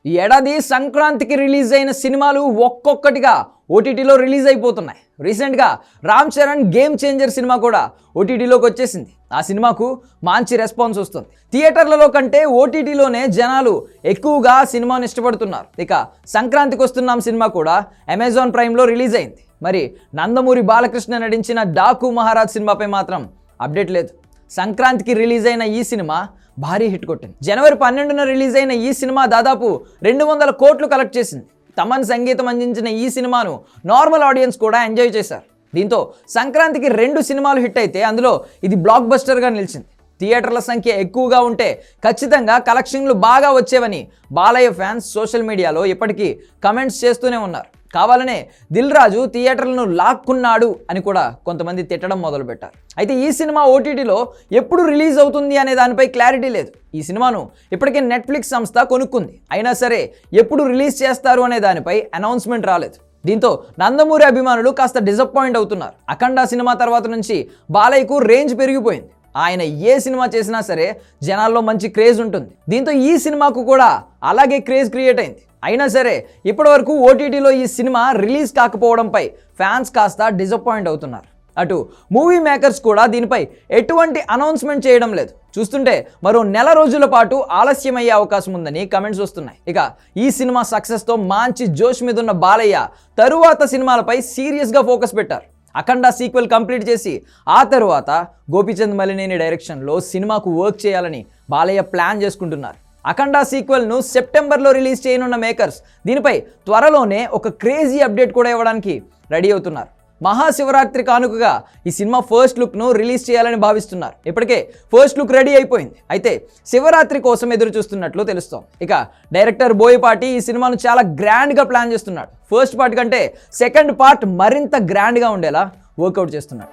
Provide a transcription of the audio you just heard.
ఈ ఏడాది సంక్రాంతికి రిలీజ్ అయిన సినిమాలు ఒక్కొక్కటిగా ఓటీటీలో రిలీజ్ అయిపోతున్నాయి. రీసెంట్గా Ram Charan game changer cinema కూడా ఓటీటీలోకి వచ్చేసింది. ఆ సినిమాకు మంచి రెస్పాన్స్ వస్తుంది. థియేటర్లలో కంటే ఓటీటీలోనే జనాలు ఎక్కువగా సినిమాను ఇష్టపడుతున్నారు. ఇక సంక్రాంతికి వస్తున్నాం సినిమా కూడా అమెజాన్ ప్రైమ్లో రిలీజ్ అయింది. మరి నందమూరి బాలకృష్ణ నటించిన డాకు మహారాజ్ సినిమాపై మాత్రం అప్డేట్ లేదు. సంక్రాంతికి రిలీజ్ అయిన ఈ సినిమా భారీ హిట్ కొట్టింది. జనవరి 12న రిలీజ్ అయిన ఈ సినిమా దాదాపు 200 కోట్లు కలెక్ట్ చేసింది. తమన్ సంగీతం అందించిన ఈ సినిమాను నార్మల్ ఆడియన్స్ కూడా ఎంజాయ్ చేశారు. దీంతో సంక్రాంతికి 2 సినిమాలు హిట్ అయితే అందులో ఇది బ్లాక్ బస్టర్గా నిలిచింది. థియేటర్ల సంఖ్య ఎక్కువగా ఉంటే ఖచ్చితంగా కలెక్షన్లు బాగా వచ్చేవని బాలయ్య ఫ్యాన్స్ సోషల్ మీడియాలో ఇప్పటికీ కమెంట్స్ చేస్తూనే ఉన్నారు. కావాలనే దిల్ రాజు థియేటర్లను లాక్కున్నాడు అని కూడా కొంతమంది తిట్టడం మొదలుపెట్టారు. అయితే ఈ సినిమా ఓటీటీలో ఎప్పుడు రిలీజ్ అవుతుంది అనే దానిపై క్లారిటీ లేదు. ఈ సినిమాను ఇప్పటికే నెట్ఫ్లిక్స్ సంస్థ కొనుక్కుంది. అయినా సరే ఎప్పుడు రిలీజ్ చేస్తారు అనే దానిపై అనౌన్స్మెంట్ రాలేదు. దీంతో నందమూరి అభిమానులు కాస్త డిసప్పాయింట్ అవుతున్నారు. అఖండ సినిమా తర్వాత నుంచి బాలయ్యకు రేంజ్ పెరిగిపోయింది. ఆయన ఏ సినిమా చేసినా సరే జనాల్లో మంచి క్రేజ్ ఉంటుంది. దీంతో ఈ సినిమాకు కూడా అలాగే క్రేజ్ క్రియేట్ అయింది. అయినా సరే ఇప్పటివరకు ఓటీటీలో ఈ సినిమా రిలీజ్ కాకపోవడంపై ఫ్యాన్స్ కాస్త డిసప్పాయింట్ అవుతున్నారు. అటు మూవీ మేకర్స్ కూడా దీనిపై ఎటువంటి అనౌన్స్మెంట్ చేయడం లేదు. చూస్తుంటే మరో నెల రోజుల పాటు ఆలస్యమయ్యే అవకాశం ఉందని కమెంట్స్ వస్తున్నాయి. ఇక ఈ సినిమా సక్సెస్తో మంచి జోష్ మీద ఉన్న బాలయ్య తరువాత సినిమాలపై సీరియస్గా ఫోకస్ పెట్టారు. అఖండ సీక్వెల్ కంప్లీట్ చేసి ఆ తరువాత గోపీచంద్ మలినేని డైరెక్షన్లో సినిమాకు వర్క్ చేయాలని బాలయ్య ప్లాన్ చేసుకుంటున్నారు. అఖండ సీక్వెల్ను సెప్టెంబర్లో రిలీజ్ చేయనున్న మేకర్స్ దీనిపై త్వరలోనే ఒక క్రేజీ అప్డేట్ కూడా ఇవ్వడానికి రెడీ అవుతున్నారు. మహాశివరాత్రి కానుకగా ఈ సినిమా ఫస్ట్ లుక్ను రిలీజ్ చేయాలని భావిస్తున్నారు. ఇప్పటికే ఫస్ట్ లుక్ రెడీ అయిపోయింది. అయితే శివరాత్రి కోసం ఎదురు చూస్తున్నట్లు తెలుస్తోంది. ఇక డైరెక్టర్ బోయపాటి ఈ సినిమాను చాలా గ్రాండ్గా ప్లాన్ చేస్తున్నాడు. ఫస్ట్ పార్ట్ కంటే సెకండ్ పార్ట్ మరింత గ్రాండ్గా ఉండేలా వర్కౌట్ చేస్తున్నాడు.